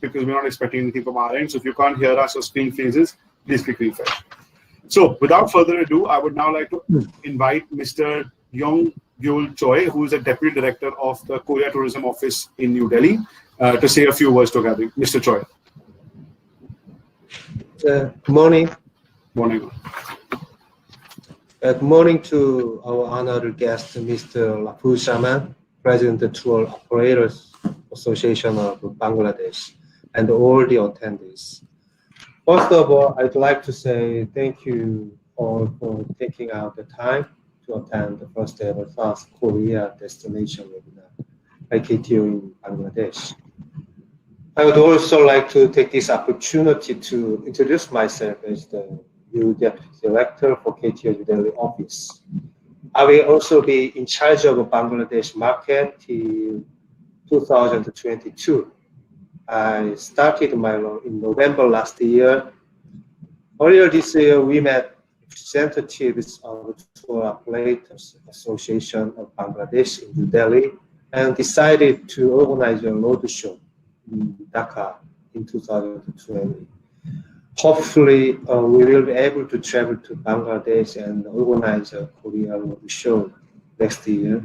because we're not expecting anything from our end. So if you can't hear us or screen freezes, please click refresh. So without further ado, I would now like to invite Mr. Yong Gyul Choi, who is a Deputy Director of the Korea Tourism Office in New Delhi, to say a few words together. Mr. Choi. Good morning. Morning. Good morning to our honored guest, Mr. Rafuz Shaman, President of the Tour Operators Association of Bangladesh, and all the attendees. First of all, I'd like to say thank you all for taking out the time to attend the first ever South Korea destination webinar by KTO in Bangladesh. I would also like to take this opportunity to introduce myself as the new Deputy Director for KTO New Delhi office. I will also be in charge of Bangladesh market till 2022. I started my role in November last year. Earlier this year, we met representatives of the Tour Operators Association of Bangladesh in New Delhi and decided to organize a road show in Dhaka in 2020. Hopefully, we will be able to travel to Bangladesh and organize a Korea road show next year.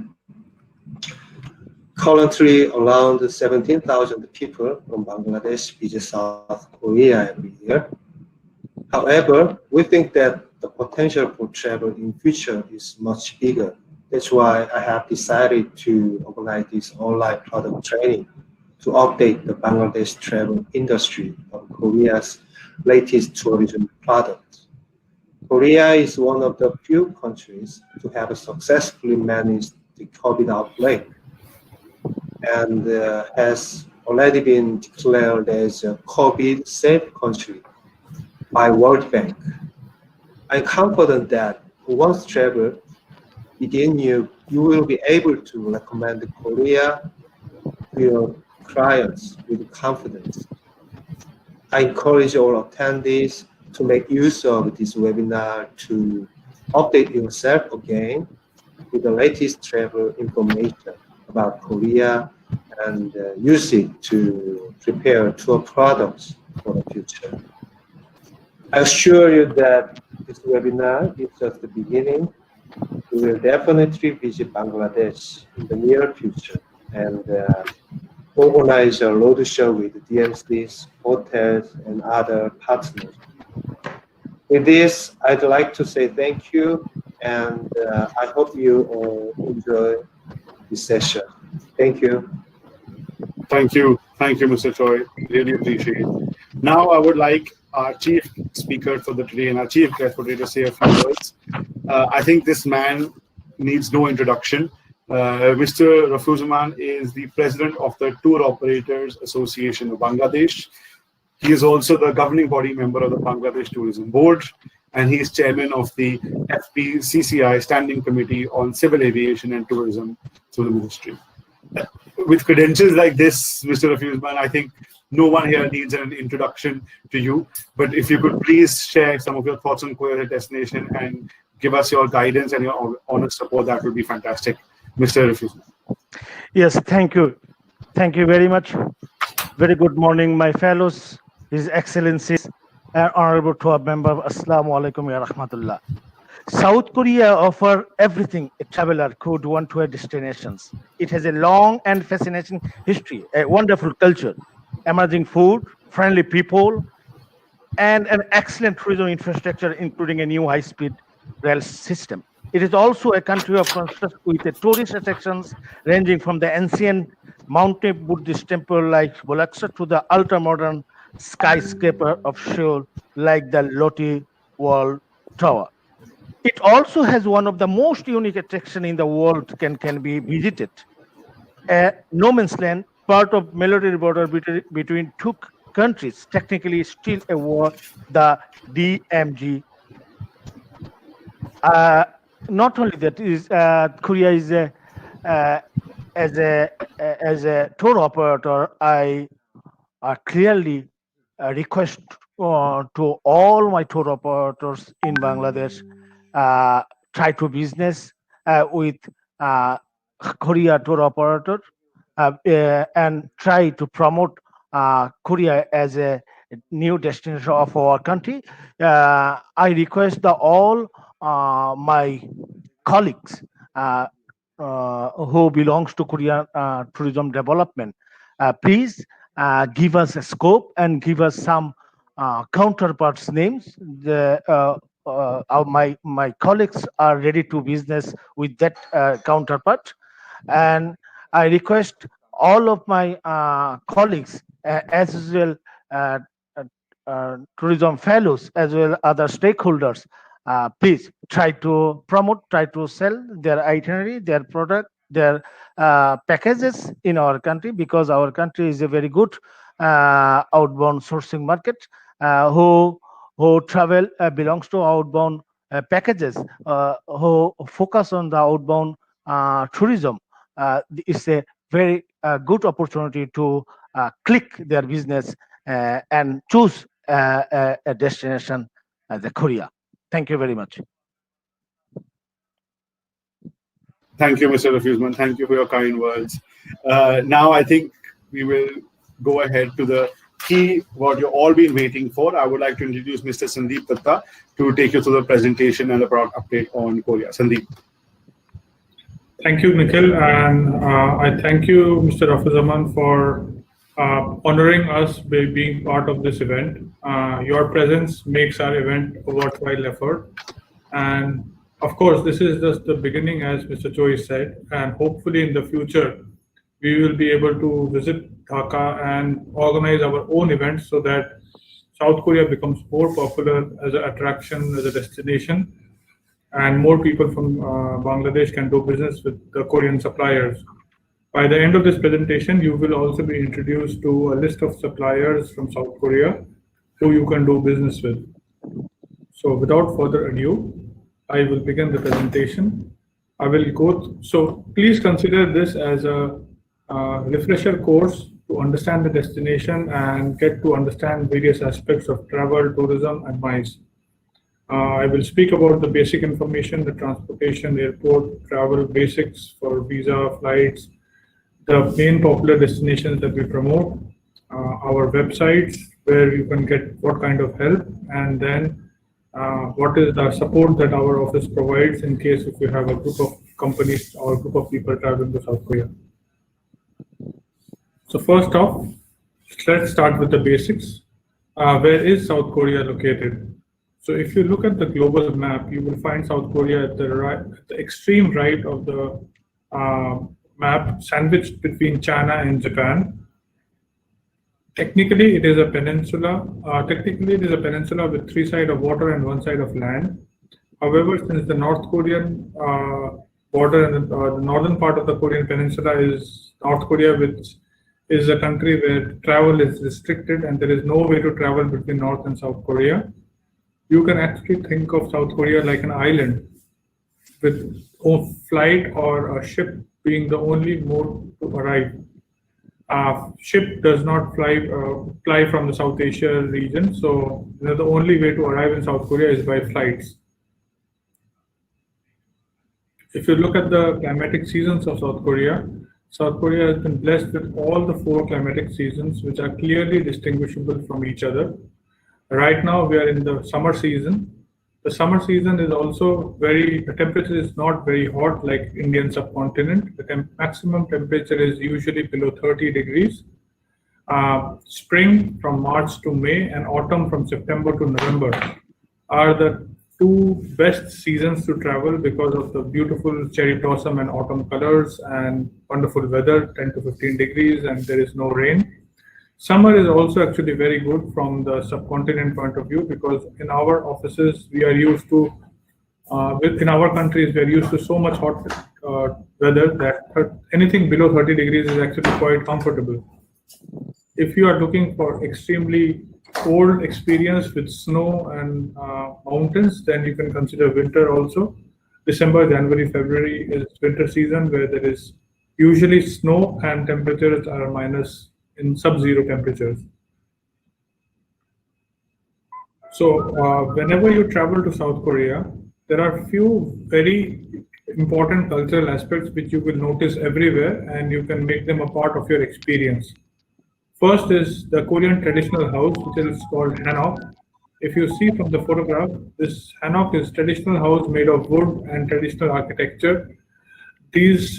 Currently, around 17,000 people from Bangladesh visit South Korea every year. However, we think that the potential for travel in future is much bigger. That's why I have decided to organize this online product training to update the Bangladesh travel industry on Korea's latest tourism product. Korea is one of the few countries to have successfully managed the COVID outbreak and has already been declared as a COVID-safe country by World Bank. I'm confident that once travel begin, you will be able to recommend Korea to your clients with confidence. I encourage all attendees to make use of this webinar to update yourself again with the latest travel information about Korea and use it to prepare tour products for the future. I assure you that this webinar is just the beginning. We will definitely visit Bangladesh in the near future and organize a road show with DMCs, hotels, and other partners. With this, I'd like to say thank you, and I hope you all enjoy this session. Thank you. Thank you, Mr. Choi. Really appreciate it. Now, I would like our chief speaker for the today and our chief guest for today to say a few words. I think this man needs no introduction. Mr. Rafuz is the president of the Tour Operators Association of Bangladesh. He is also the governing body member of the Bangladesh Tourism Board, and he is chairman of the FPCCI Standing Committee on Civil Aviation and Tourism through the ministry. With credentials like this, Mr. Rafuz, I think no one here needs an introduction to you. But if you could please share some of your thoughts on Korea destination and give us your guidance and your honest support, that would be fantastic. Mr. Rafuz. Yes, thank you. Thank you very much. Very good morning, my fellows, His Excellencies, and Honorable TOAB member. Assalamu alaikum wa rahmatullah. South Korea offers everything a traveler could want to a destinations. It has a long and fascinating history, a wonderful culture, emerging food, friendly people, and an excellent tourism infrastructure, including a new high-speed rail system. It is also a country of contrast with tourist attractions ranging from the ancient mountain Buddhist temple like Bolaksa to the ultra-modern skyscraper of Seoul like the Lotte World Tower. It also has one of the most unique attractions in the world can be visited. A no man's land, part of military border between two countries, technically still a war, the DMZ. Not only that, Korea is as a tour operator. I clearly request to all my tour operators in Bangladesh try to business with Korea tour operator and try to promote Korea as a new destination of our country. I request all my colleagues who belongs to Korean tourism development, please give us a scope and give us some counterparts names. My colleagues are ready to business with that counterpart, and I request all of my colleagues as well, uh, uh, tourism fellows as well other stakeholders, please try to promote, try to sell their itinerary, their product, their packages in our country, because our country is a very good outbound sourcing market. Who travel belongs to outbound packages, who focus on the outbound tourism. It's a very good opportunity to click their business and choose a destination, the Korea. Thank you very much. Thank you, Mr. Refusman. Thank you for your kind words. Now, I think we will go ahead to the key, what you've all been waiting for. I would like to introduce Mr. Sandeep Datta to take you through the presentation and the product update on Korea. Sandeep. Thank you, Nikhil, and I thank you, Mr. Rafizaman, for honoring us by being part of this event. Your presence makes our event a worthwhile effort, and of course, this is just the beginning, as Mr. Choi said, and hopefully in the future, we will be able to visit Dhaka and organize our own events so that South Korea becomes more popular as an attraction, as a destination, and more people from Bangladesh can do business with the Korean suppliers. By the end of this presentation, you will also be introduced to a list of suppliers from South Korea who you can do business with. So without further ado, I will begin the presentation. I will go, so please consider this as a refresher course to understand the destination and get to understand various aspects of travel, tourism, and MICE. I will speak about the basic information, the transportation, airport, travel basics for visa, flights, the main popular destinations that we promote, our websites where you can get what kind of help, and then what is the support that our office provides in case if you have a group of companies or a group of people traveling to South Korea. So first off, let's start with the basics. Where is South Korea located? So if you look at the global map, you will find South Korea at the extreme right of the map, sandwiched between China and Japan. Technically, it is a peninsula. With three sides of water and one side of land. However, since the North Korean border and the northern part of the Korean peninsula is North Korea, which is a country where travel is restricted and there is no way to travel between North and South Korea, you can actually think of South Korea like an island with a flight or a ship being the only mode to arrive. Ship does not fly from the South Asia region, so the only way to arrive in South Korea is by flights. If you look at the climatic seasons of South Korea has been blessed with all the 4 climatic seasons, which are clearly distinguishable from each other. Right now, we are in the summer season. The summer season is also the temperature is not very hot like Indian subcontinent. The maximum temperature is usually below 30 degrees. Spring from March to May and autumn from September to November are the 2 best seasons to travel because of the beautiful cherry blossom and autumn colors and wonderful weather, 10 to 15 degrees, and there is no rain. Summer is also actually very good from the subcontinent point of view because in our offices, we are used to, in our countries, we are used to so much hot weather that anything below 30 degrees is actually quite comfortable. If you are looking for extremely cold experience with snow and mountains, then you can consider winter also. December, January, February is winter season where there is usually snow and temperatures are minus in sub-zero temperatures. So whenever you travel to South Korea, there are few very important cultural aspects which you will notice everywhere and you can make them a part of your experience. First is the Korean traditional house, which is called hanok. If you see from the photograph, this hanok is traditional house made of wood and traditional architecture. These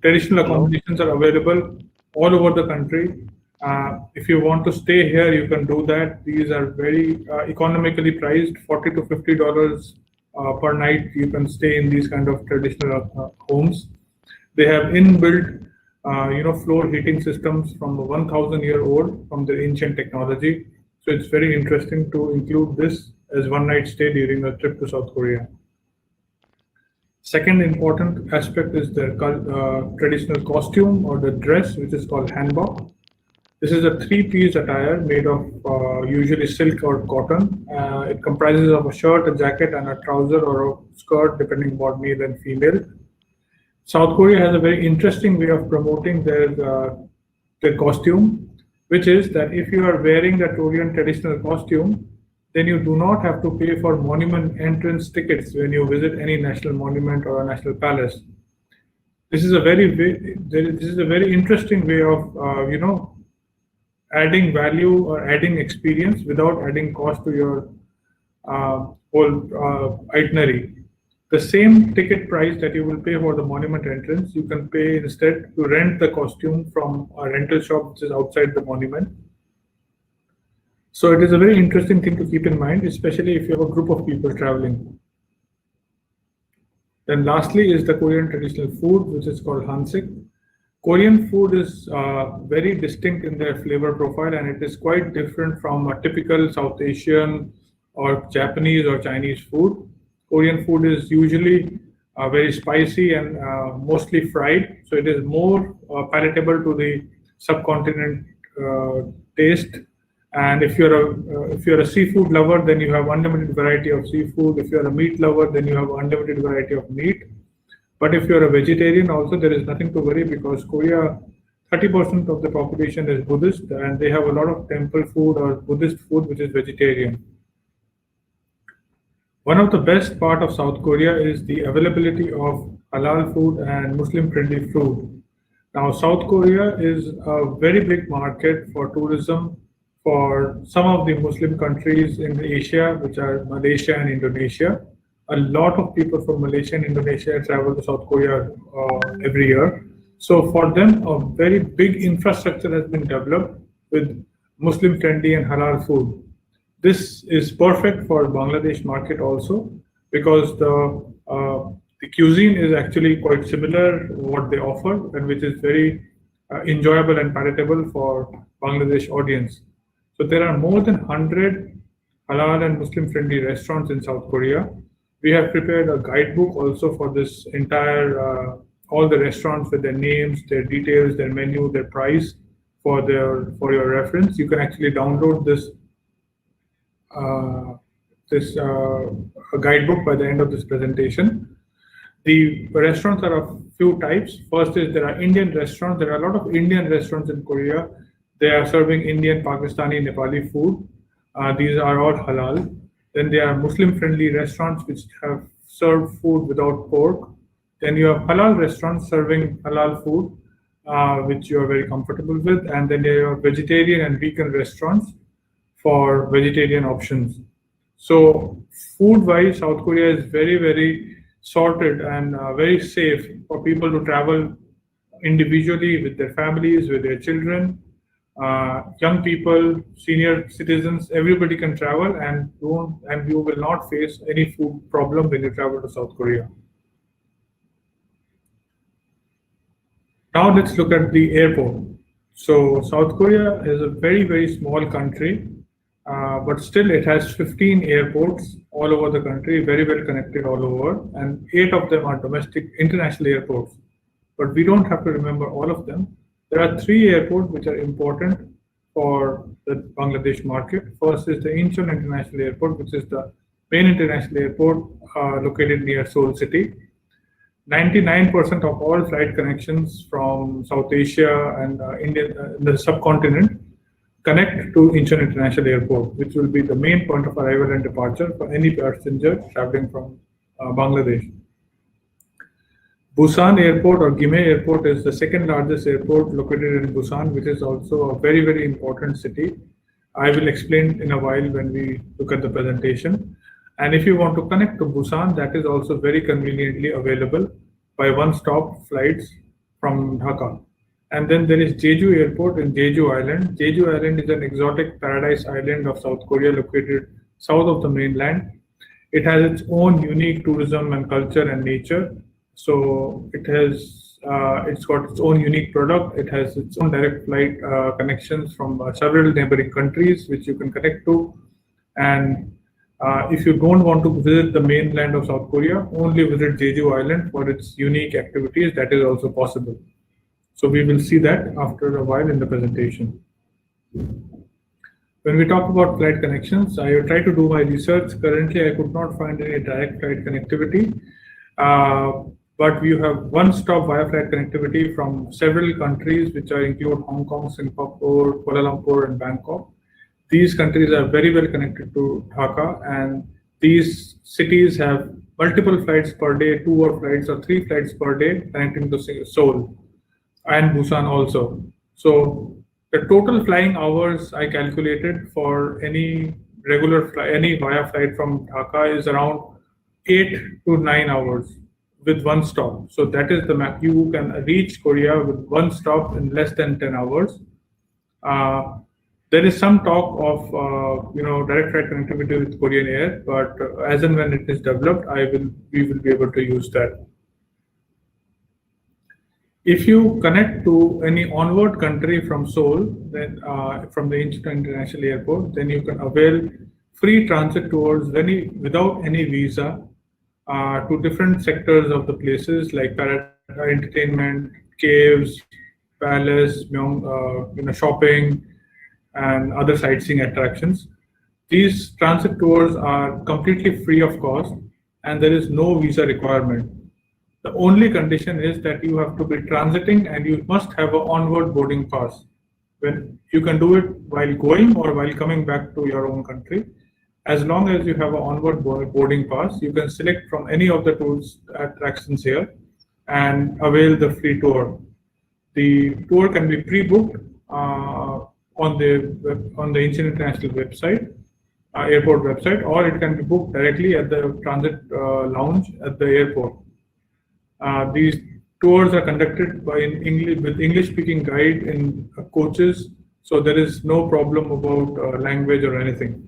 traditional accommodations are available all over the country. If you want to stay here, you can do that. These are very economically priced, $40 to $50 per night. You can stay in these kind of traditional homes. They have inbuilt, floor heating systems from 1,000-year-old from the ancient technology. So it's very interesting to include this as one night stay during a trip to South Korea. Second important aspect is the traditional costume or the dress, which is called hanbok. This is a three-piece attire made of usually silk or cotton. It comprises of a shirt, a jacket, and a trouser or a skirt, depending upon male and female. South Korea has a very interesting way of promoting their costume, which is that if you are wearing the Korean traditional costume, then you do not have to pay for monument entrance tickets when you visit any national monument or a national palace. This is a very interesting way of adding value or adding experience without adding cost to your whole itinerary. The same ticket price that you will pay for the monument entrance, you can pay instead to rent the costume from a rental shop which is outside the monument. So it is a very interesting thing to keep in mind, especially if you have a group of people traveling. Then lastly is the Korean traditional food, which is called hansik. Korean food is very distinct in their flavor profile, and it is quite different from a typical South Asian or Japanese or Chinese food. Korean food is usually very spicy and mostly fried, so it is more palatable to the subcontinent taste. And if you're a seafood lover, then you have unlimited variety of seafood. If you're a meat lover, then you have unlimited variety of meat. But if you're a vegetarian also, there is nothing to worry, because Korea, 30% of the population is Buddhist, and they have a lot of temple food or Buddhist food which is vegetarian. One of the best part of South Korea is the availability of halal food and Muslim-friendly food. Now, South Korea is a very big market for tourism for some of the Muslim countries in Asia, which are Malaysia and Indonesia. A lot of people from Malaysia and Indonesia travel to South Korea every year. So for them, a very big infrastructure has been developed with Muslim-friendly and halal food. This is perfect for Bangladesh market also, because the cuisine is actually quite similar to what they offer, and which is very enjoyable and palatable for Bangladesh audience. So there are more than 100 halal and Muslim-friendly restaurants in South Korea. We have prepared a guidebook also for this entire, all the restaurants with their names, their details, their menu, their price for your reference. You can actually download this guidebook by the end of this presentation. The restaurants are of few types. First is there are Indian restaurants. There are a lot of Indian restaurants in Korea. They are serving Indian, Pakistani, Nepali food. These are all halal. Then there are Muslim-friendly restaurants which have served food without pork. Then you have halal restaurants serving halal food, which you are very comfortable with. And then there are vegetarian and vegan restaurants for vegetarian options. So food-wise, South Korea is very, very sorted and very safe for people to travel individually with their families, with their children. Young people, senior citizens, everybody can travel, and you will not face any food problem when you travel to South Korea. Now let's look at the airport. So South Korea is a very, very small country, but still it has 15 airports all over the country, very well connected all over, and 8 of them are domestic international airports. But we don't have to remember all of them. There are 3 airports which are important for the Bangladesh market. First is the Incheon International Airport, which is the main international airport located near Seoul City. 99% of all flight connections from South Asia and India, the subcontinent, connect to Incheon International Airport, which will be the main point of arrival and departure for any passenger traveling from Bangladesh. Busan Airport or Gimhae Airport is the second largest airport located in Busan, which is also a very, very important city. I will explain in a while when we look at the presentation. And if you want to connect to Busan, that is also very conveniently available by one-stop flights from Dhaka. And then there is Jeju Airport in Jeju Island. Jeju Island is an exotic paradise island of South Korea located south of the mainland. It has its own unique tourism and culture and nature. So it's got its own unique product. It has its own direct flight connections from several neighboring countries, which you can connect to. And if you don't want to visit the mainland of South Korea, only visit Jeju Island for its unique activities. That is also possible. So we will see that after a while in the presentation. When we talk about flight connections, I tried to do my research. Currently, I could not find any direct flight connectivity. But we have one-stop via flight connectivity from several countries, which include Hong Kong, Singapore, Kuala Lumpur, and Bangkok. These countries are very well connected to Dhaka, and these cities have multiple flights per day, 2 flights or 3 flights per day connecting to Seoul and Busan also. So the total flying hours I calculated for any regular flight, any via flight from Dhaka is around 8 to 9 hours with one stop. So that is the max. You can reach Korea with one stop in less than 10 hours. There is some talk of direct flight connectivity with Korean Air, but as and when it is developed, we will be able to use that. If you connect to any onward country from Seoul, then from the international airport, then you can avail free transit tours without any visa to different sectors of the places like entertainment, caves, palace, shopping, and other sightseeing attractions. These transit tours are completely free of cost, and there is no visa requirement. The only condition is that you have to be transiting and you must have an onward boarding pass. When you can do it while going or while coming back to your own country. As long as you have an onward boarding pass, you can select from any of the tours attractions here and avail the free tour. The tour can be pre-booked on the Incheon International website, airport website, or it can be booked directly at the transit lounge at the airport. These tours are conducted with English-speaking guide in coaches, so there is no problem about language or anything.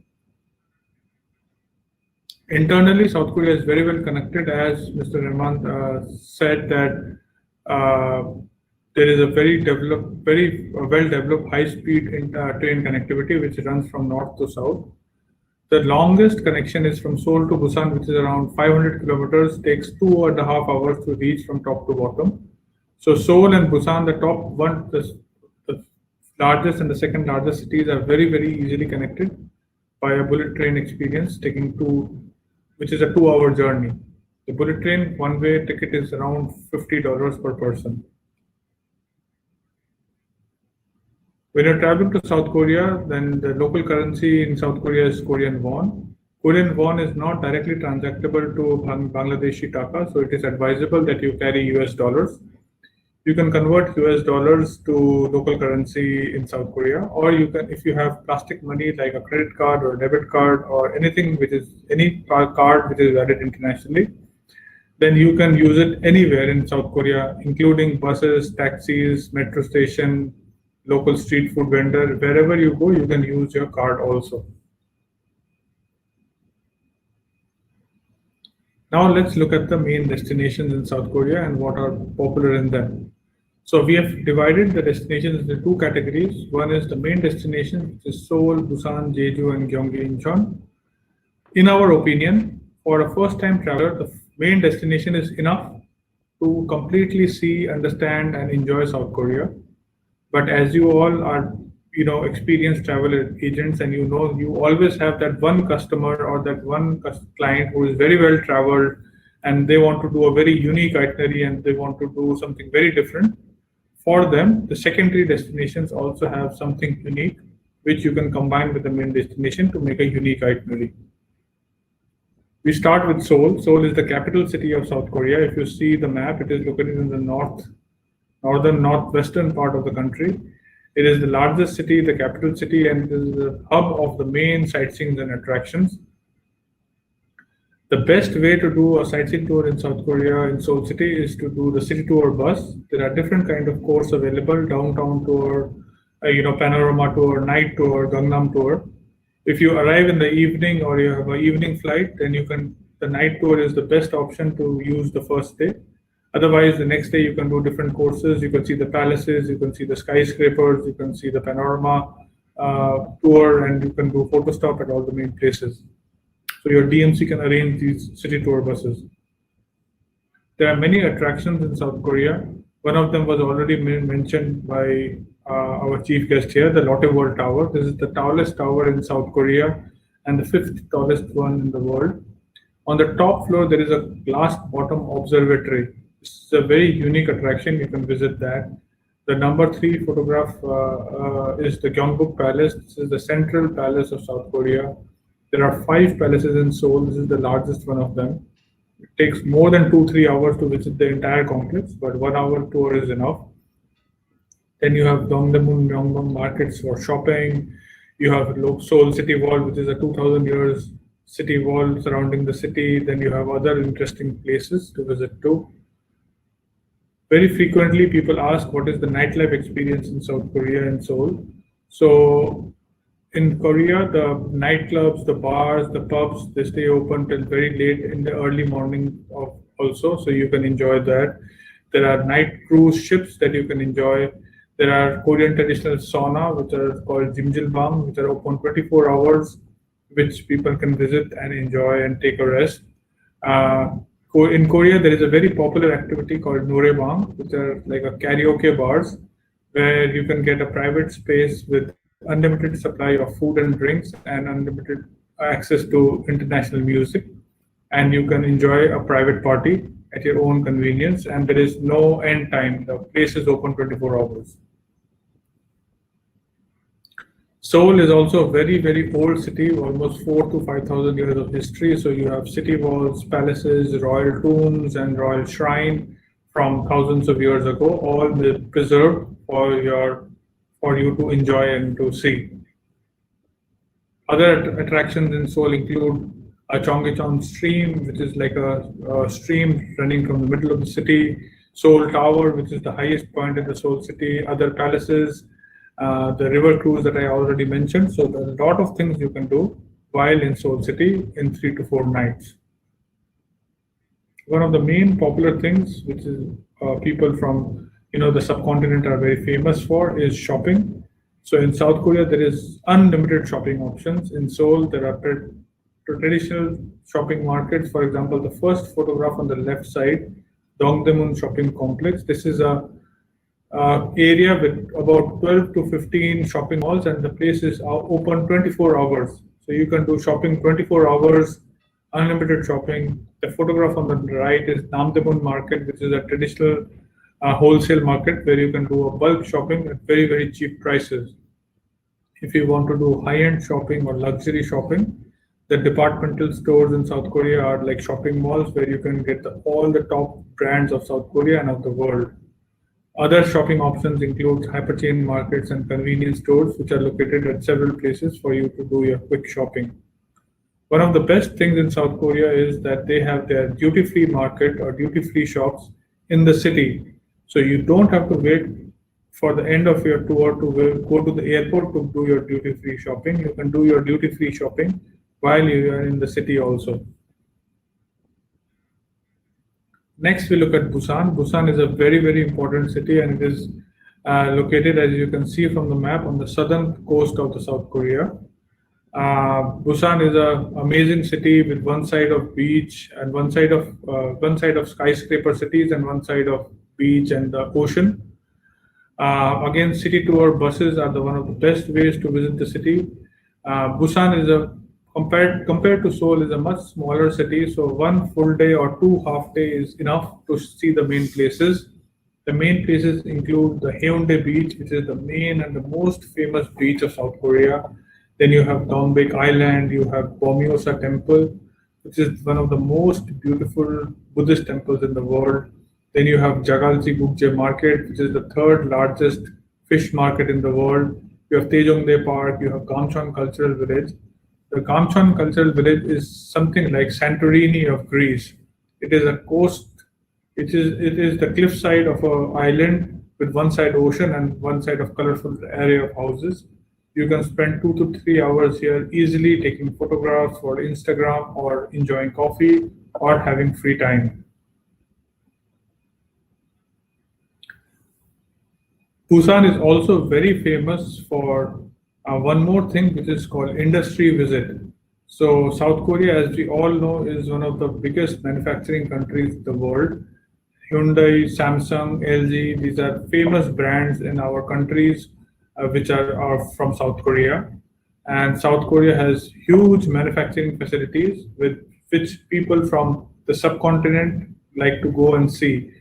Internally, South Korea is very well connected, as Mr. Rahman said that there is a very well-developed high-speed train connectivity which runs from north to south. The longest connection is from Seoul to Busan, which is around 500 kilometers, takes 2.5 hours to reach from top to bottom. So Seoul and Busan, the largest and the second largest cities, are very, very easily connected by a bullet train experience, which is a 2-hour journey. The bullet train one-way ticket is around $50 per person. When you're traveling to South Korea, then the local currency in South Korea is Korean won. Korean won is not directly transactable to Bangladeshi taka, so it is advisable that you carry US dollars. You can convert US dollars to local currency in South Korea, or you can, if you have plastic money like a credit card or a debit card or anything which is any card which is valid internationally, then you can use it anywhere in South Korea, including buses, taxis, metro station, local street food vendor. Wherever you go, you can use your card also. Now let's look at the main destinations in South Korea and what are popular in them. So we have divided the destinations into 2 categories. One is the main destination, which is Seoul, Busan, Jeju, and Gyeonggi, Incheon. In our opinion, for a first-time traveler, the main destination is enough to completely see, understand, and enjoy South Korea. But as you all are, experienced travel agents, and you always have that one customer or that one client who is very well traveled, and they want to do a very unique itinerary and they want to do something very different. For them, the secondary destinations also have something unique, which you can combine with the main destination to make a unique itinerary. We start with Seoul. Seoul is the capital city of South Korea. If you see the map, it is located in the northwestern part of the country. It is the largest city, the capital city, and it is the hub of the main sightseeing and attractions. The best way to do a sightseeing tour in South Korea, in Seoul City, is to do the city tour bus. There are different kind of courses available: downtown tour, panorama tour, night tour, Gangnam tour. If you arrive in the evening or you have an evening flight, then the night tour is the best option to use the first day. Otherwise, the next day you can do different courses. You can see the palaces, you can see the skyscrapers, you can see the panorama tour, and you can do photo stop at all the main places. So your DMC can arrange these city tour buses. There are many attractions in South Korea. One of them was already mentioned by our chief guest here, the Lotte World Tower. This is the tallest tower in South Korea and the 5th tallest one in the world. On the top floor, there is a glass bottom observatory. This is a very unique attraction. You can visit that. The number 3 photograph is the Gyeongbok Palace. This is the central palace of South Korea. There are 5 palaces in Seoul. This is the largest one of them. It takes more than 2-3 hours to visit the entire complex, but 1 hour tour is enough. Then you have Dongdaemun, Myeongdong markets for shopping. You have Seoul City Wall, which is a 2,000 years city wall surrounding the city. Then you have other interesting places to visit too. Very frequently, people ask what is the nightlife experience in South Korea and Seoul. So in Korea, the nightclubs, the bars, the pubs, they stay open till very late in the early morning also, so you can enjoy that. There are night cruise ships that you can enjoy. There are Korean traditional sauna, which are called Jimjilbang, which are open 24 hours, which people can visit and enjoy and take a rest. In Korea, there is a very popular activity called Noraebang, which are like a karaoke bars, where you can get a private space with unlimited supply of food and drinks and unlimited access to international music. And you can enjoy a private party at your own convenience, and there is no end time. The place is open 24 hours. Seoul is also a very, very old city, almost 4,000 to 5,000 years of history. So you have city walls, palaces, royal tombs, and royal shrine from thousands of years ago, all preserved for you to enjoy and to see. Other attractions in Seoul include a Cheonggyecheon stream, which is like a stream running from the middle of the city, Seoul Tower, which is the highest point in the Seoul city, other palaces, the river cruise that I already mentioned. So there's a lot of things you can do while in Seoul City in 3 to 4 nights. One of the main popular things, which is people from the subcontinent are very famous for, is shopping. So in South Korea, there is unlimited shopping options. In Seoul, there are traditional shopping markets. For example, the first photograph on the left side, Dongdaemun Shopping Complex. This is a area with about 12 to 15 shopping malls, and the place is open 24 hours. So you can do shopping 24 hours, unlimited shopping. The photograph on the right is Namdaemun Market, which is a traditional wholesale market where you can do a bulk shopping at very, very cheap prices. If you want to do high-end shopping or luxury shopping, the departmental stores in South Korea are like shopping malls where you can get all the top brands of South Korea and of the world. Other shopping options include hyperchain markets and convenience stores, which are located at several places for you to do your quick shopping. One of the best things in South Korea is that they have their duty-free market or duty-free shops in the city. So you don't have to wait for the end of your tour to go to the airport to do your duty-free shopping. You can do your duty-free shopping while you are in the city also. Next, we look at Busan. Busan is a very, very important city, and it is located, as you can see from the map, on the southern coast of the South Korea. Busan is an amazing city with one side of beach and one side of skyscraper cities and one side of beach and the ocean. Again, city tour buses are one of the best ways to visit the city. Busan is compared to Seoul is a much smaller city, so 1 full day or 2 half days is enough to see the main places. The main places include the Haeundae Beach, which is the main and the most famous beach of South Korea. Then you have Daeonbaek Island, you have Bomyosa Temple, which is one of the most beautiful Buddhist temples in the world. Then you have Jagalji Gugje Market, which is the third largest fish market in the world. You have Tejongde Park, you have Gamchon Cultural Village. The Gamchon Cultural Village is something like Santorini of Greece. It is a coast, it is the cliffside of an island with one side ocean and one side of colorful area of houses. You can spend 2 to 3 hours here easily taking photographs for Instagram or enjoying coffee or having free time. Busan is also very famous for one more thing, which is called industry visit. So South Korea, as we all know, is one of the biggest manufacturing countries in the world. Hyundai, Samsung, LG, these are famous brands in our countries, which are from South Korea. And South Korea has huge manufacturing facilities with which people from the subcontinent like to go and see.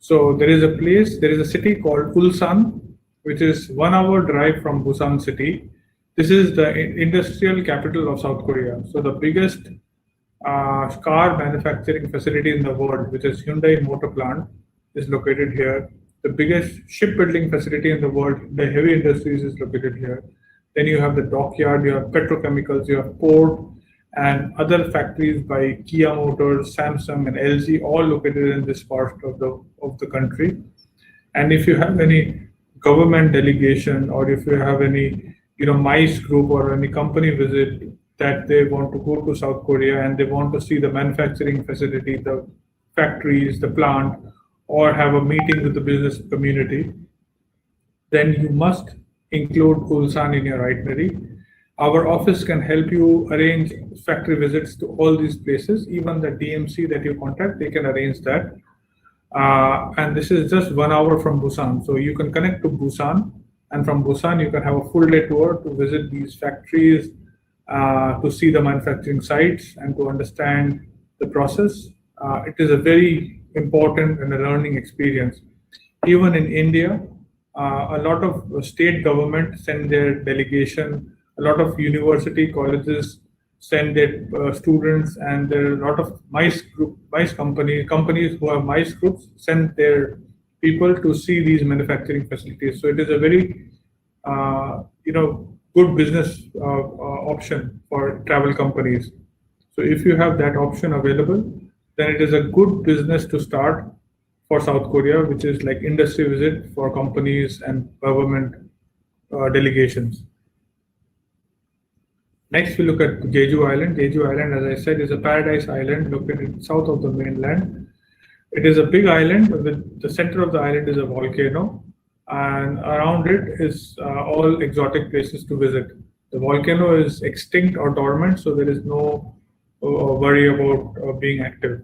So there is a city called Ulsan, which is 1 hour drive from Busan city. This is the industrial capital of South Korea. So the biggest car manufacturing facility in the world, which is Hyundai Motor Plant, is located here. The biggest shipbuilding facility in the world, the heavy industries, is located here. Then you have the dockyard, you have petrochemicals, you have port, and other factories by Kia Motors, Samsung, and LG, all located in this part of the country. And if you have any government delegation, or if you have any MICE group or any company visit that they want to go to South Korea and they want to see the manufacturing facility, the factories, the plant, or have a meeting with the business community, then you must include Ulsan in your itinerary. Our office can help you arrange factory visits to all these places. Even the DMC that you contact, they can arrange that. And this is just 1 hour from Busan. So you can connect to Busan, and from Busan, you can have a full day tour to visit these factories, to see the manufacturing sites and to understand the process. It is a very important and a learning experience. Even in India, a lot of state government send their delegation, a lot of university colleges send their students, and there are a lot of MICE companies who have MICE groups send their people to see these manufacturing facilities. So it is a very good business option for travel companies. So if you have that option available, then it is a good business to start for South Korea, which is like industry visit for companies and government delegations. Next, we look at Jeju Island. Jeju Island, as I said, is a paradise island located south of the mainland. It is a big island. With the center of the island is a volcano, and around it is all exotic places to visit. The volcano is extinct or dormant, so there is no worry about being active.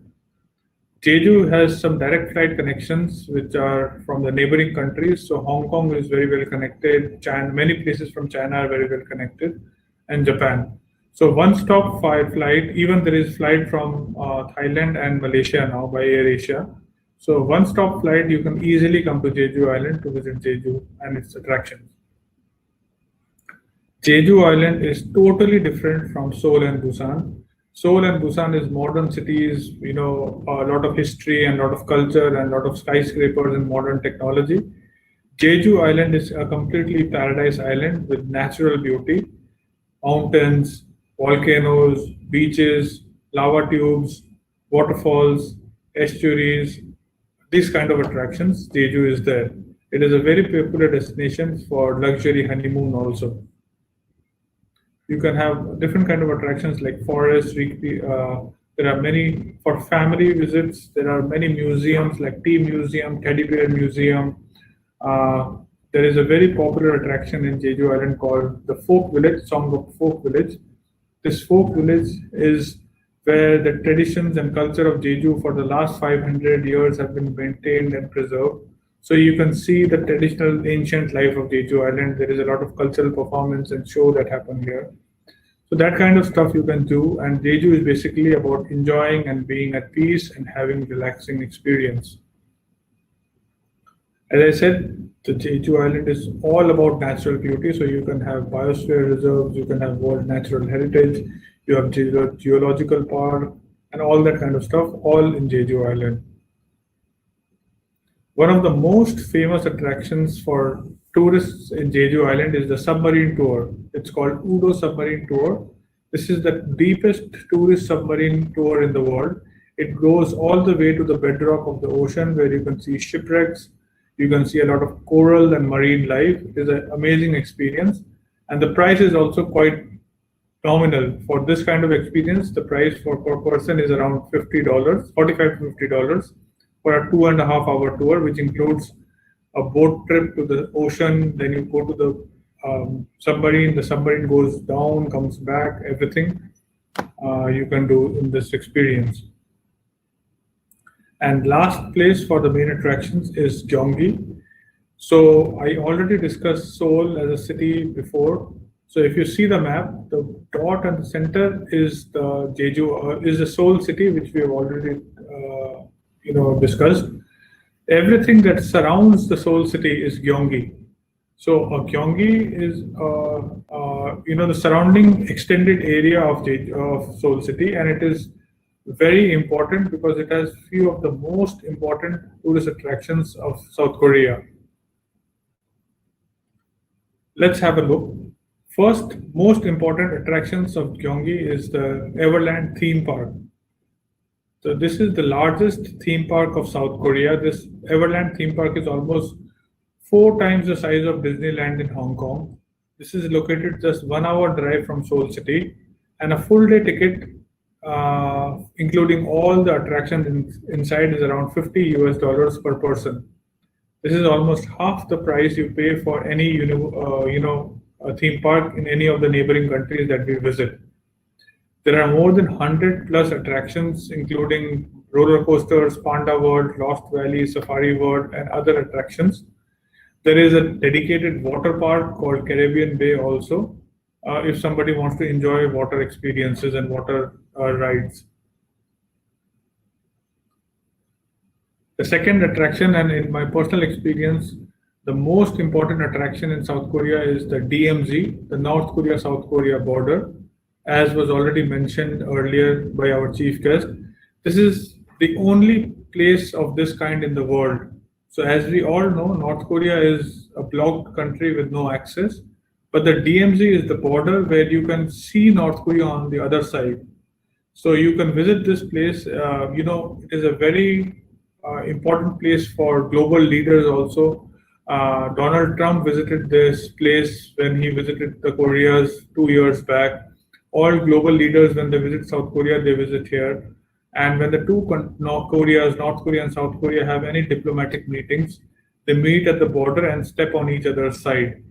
Jeju has some direct flight connections which are from the neighboring countries. So Hong Kong is very well connected. Many places from China are very well connected, and Japan. So one-stop flight, even there is flight from Thailand and Malaysia now by AirAsia. So one-stop flight, you can easily come to Jeju Island to visit Jeju and its attractions. Jeju Island is totally different from Seoul and Busan. Seoul and Busan is modern cities, a lot of history and a lot of culture and a lot of skyscrapers and modern technology. Jeju Island is a completely paradise island with natural beauty, mountains, volcanoes, beaches, lava tubes, waterfalls, estuaries, these kind of attractions. Jeju is there. It is a very popular destination for luxury honeymoon also. You can have different kind of attractions like forests. There are many for family visits. There are many museums like Tea Museum, Teddy Bear Museum. There is a very popular attraction in Jeju Island called the Folk Village, Songbuk Folk Village. This folk village is where the traditions and culture of Jeju for the last 500 years have been maintained and preserved. So you can see the traditional ancient life of Jeju Island. There is a lot of cultural performance and show that happen here. So that kind of stuff you can do. And Jeju is basically about enjoying and being at peace and having relaxing experience. As I said, the Jeju Island is all about natural beauty. So you can have biosphere reserves, you can have World Natural Heritage, You have geological park and all that kind of stuff, all in Jeju Island. One of the most famous attractions for tourists in Jeju Island is the submarine tour. It's called Udo Submarine Tour. This is the deepest tourist submarine tour in the world. It goes all the way to the bedrock of the ocean where you can see shipwrecks, you can see a lot of coral and marine life. It is an amazing experience. And the price is also quite nominal. For this kind of experience, the price for per person is around $50, $45 to $50 for a 2.5 hour tour, which includes a boat trip to the ocean. Then you go to the submarine. The submarine goes down, comes back, everything you can do in this experience. And last place for the main attractions is Gyeonggi. So I already discussed Seoul as a city before. So if you see the map, the dot at the center is the Jeju, is the Seoul city, which we have already discussed. Everything that surrounds the Seoul city is Gyeonggi. So Gyeonggi is the surrounding extended area of Seoul city, and it is very important because it has few of the most important tourist attractions of South Korea. Let's have a look. First, most important attractions of Gyeonggi is the Everland theme park. So this is the largest theme park of South Korea. This Everland theme park is almost 4 times the size of Disneyland in Hong Kong. This is located just 1 hour drive from Seoul city, and a full day ticket, including all the attractions inside, is around $50 per person. This is almost half the price you pay for any a theme park in any of the neighboring countries that we visit. There are more than 100 plus attractions, including roller coasters, Panda World, Lost Valley, Safari World, and other attractions. There is a dedicated water park called Caribbean Bay also, if somebody wants to enjoy water experiences and water rides. The second attraction, and in my personal experience, the most important attraction in South Korea is the DMZ, the North Korea-South Korea border. As was already mentioned earlier by our chief guest, this is the only place of this kind in the world. So as we all know, North Korea is a blocked country with no access, but the DMZ is the border where you can see North Korea on the other side. So you can visit this place. It is a very important place for global leaders also. Donald Trump visited this place when he visited the Koreas 2 years back. All global leaders, when they visit South Korea, they visit here. And when the two North Korea and South Korea, have any diplomatic meetings, they meet at the border and step on each other's side.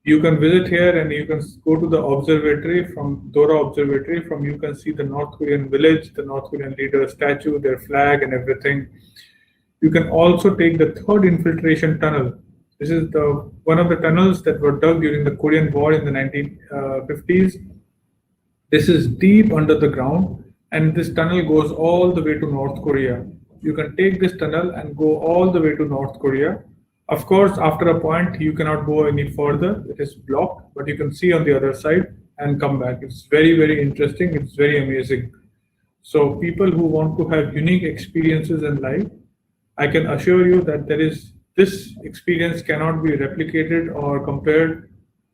You can visit here and you can go to the observatory, from Dora Observatory. From you can see the North Korean village, the North Korean leader statue, their flag and everything. You can also take the third infiltration tunnel. This is one of the tunnels that were dug during the Korean War in the 1950s. This is deep under the ground, and this tunnel goes all the way to North Korea. You can take this tunnel and go all the way to North Korea. Of course, after a point, you cannot go any further. It is blocked, but you can see on the other side and come back. It's very, very interesting. It's very amazing. So people who want to have unique experiences in life, I can assure you that this experience cannot be replicated or compared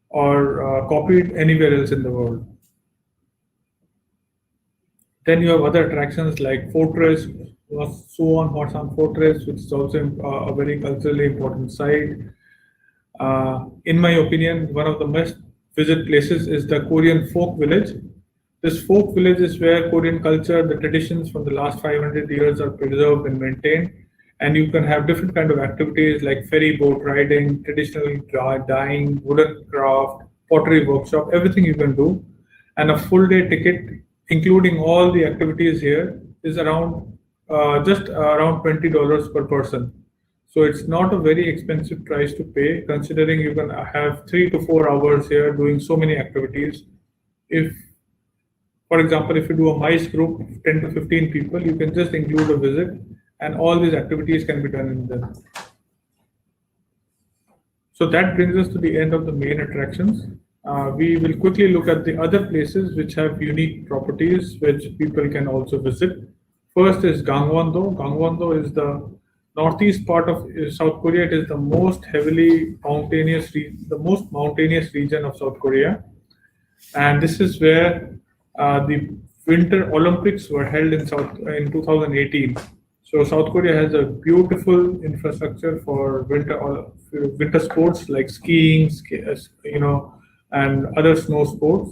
or copied anywhere else in the world. Then you have other attractions like Fortress, Suwon Hwasan Fortress, which is also a very culturally important site. In my opinion, one of the best visit places is the Korean folk village. This folk village is where Korean culture, the traditions from the last 500 years are preserved and maintained. And you can have different kind of activities like ferry boat riding, traditional dyeing, wooden craft, pottery workshop, everything you can do. And a full day ticket, including all the activities here, is around just around $20 per person. So it's not a very expensive price to pay, considering you can have 3 to 4 hours here doing so many activities. If, for example, if you do a MICE group, 10 to 15 people, you can just include a visit, and all these activities can be done in them. So that brings us to the end of the main attractions. we will quickly look at the other places which have unique properties which people can also visit. First is Gangwon-do. Gangwon-do is the northeast part of South Korea. It is the most mountainous region of South Korea, and this is where the Winter Olympics were held in 2018. So South Korea has a beautiful infrastructure for winter sports like skiing, and other snow sports.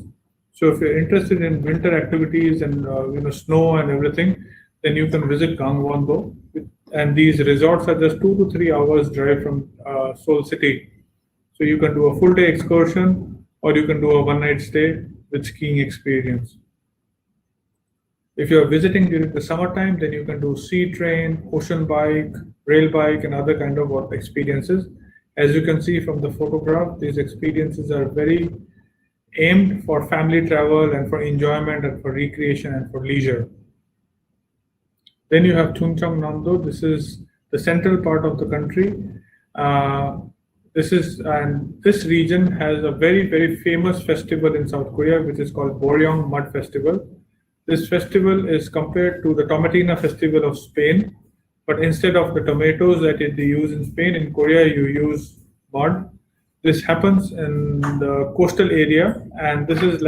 So if you're interested in winter activities and snow and everything, then you can visit Gangwon-do. And these resorts are just 2 to 3 hours drive from Seoul City. So you can do a full day excursion or you can do a one-night stay with skiing experience. If you're visiting during the summertime, then you can do sea train, ocean bike, rail bike, and other kind of experiences. As you can see from the photograph, these experiences are very aimed for family travel and for enjoyment and for recreation and for leisure. Then you have Chungcheongnam-do. This is the central part of the country. This region has a very, very famous festival in South Korea, which is called Boryong Mud Festival. This festival is compared to the Tomatina festival of Spain, but instead of the tomatoes that they use in Spain, in Korea you use mud. This happens in the coastal area, and this is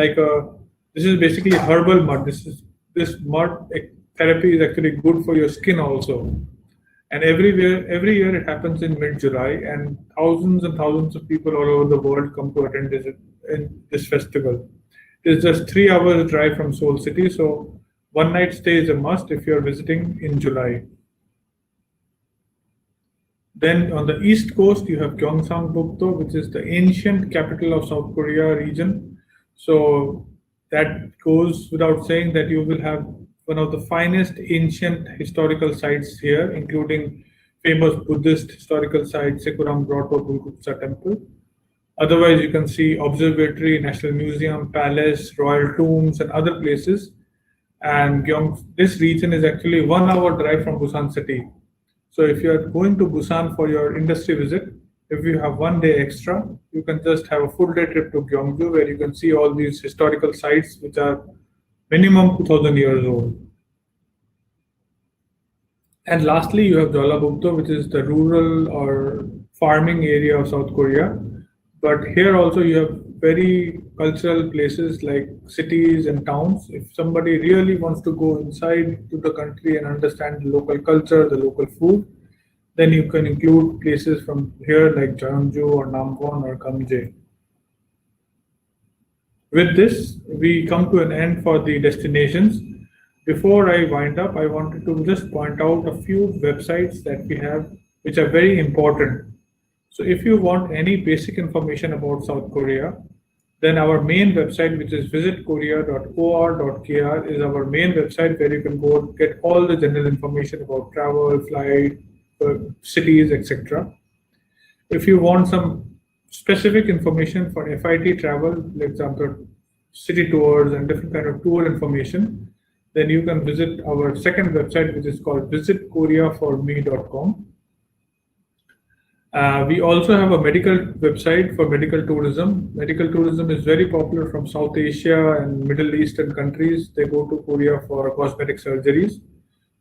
basically herbal mud. This mud therapy is actually good for your skin also. And every year it happens in mid-July, and thousands of people all over the world come to attend this festival. It's just 3 hours drive from Seoul City, so one night stay is a must if you're visiting in July. Then on the east coast, you have Gyeongsangbuk-do, which is the ancient capital of South Korea region. So that goes without saying that you will have one of the finest ancient historical sites here, including famous Buddhist historical sites, Sekurang Grotto, Bulguksa Temple. Otherwise, you can see Observatory, National Museum, Palace, Royal Tombs, and other places. And this region is actually 1 hour drive from Busan city. So if you are going to Busan for your industry visit, if you have 1 day extra, you can just have a full day trip to Gyeongju, where you can see all these historical sites which are minimum 2000 years old. And lastly, you have Jeollabuk-do, which is the rural or farming area of South Korea. But here also you have very cultural places like cities and towns. If somebody really wants to go inside to the country and understand the local culture, the local food, then you can include places from here like Jeonju or Namwon or Gamjae. With this, we come to an end for the destinations. Before I wind up, I wanted to just point out a few websites that we have which are very important. So if you want any basic information about South Korea, then our main website, which is visitkorea.or.kr, is our main website where you can go get all the general information about travel, flight, cities, etc. If you want some specific information for FIT travel, for example, city tours and different kind of tour information, then you can visit our second website, which is called visitkoreaforme.com. We also have a medical website for medical tourism. Medical tourism is very popular from South Asia and Middle Eastern countries. They go to Korea for cosmetic surgeries.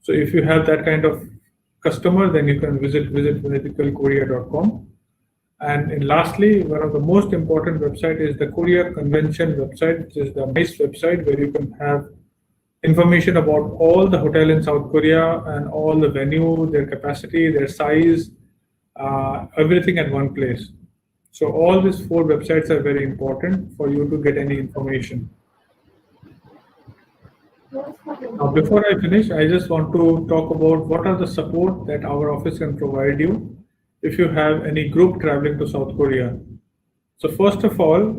So if you have that kind of customer, then you can visit medicalkorea.com. And lastly, one of the most important website is the Korea Convention website, which is the nice website where you can have information about all the hotel in South Korea and all the venue, their capacity, their size, everything at one place. So all these 4 websites are very important for you to get any information. Now, before I finish, I just want to talk about what are the support that our office can provide you if you have any group traveling to South Korea. So first of all,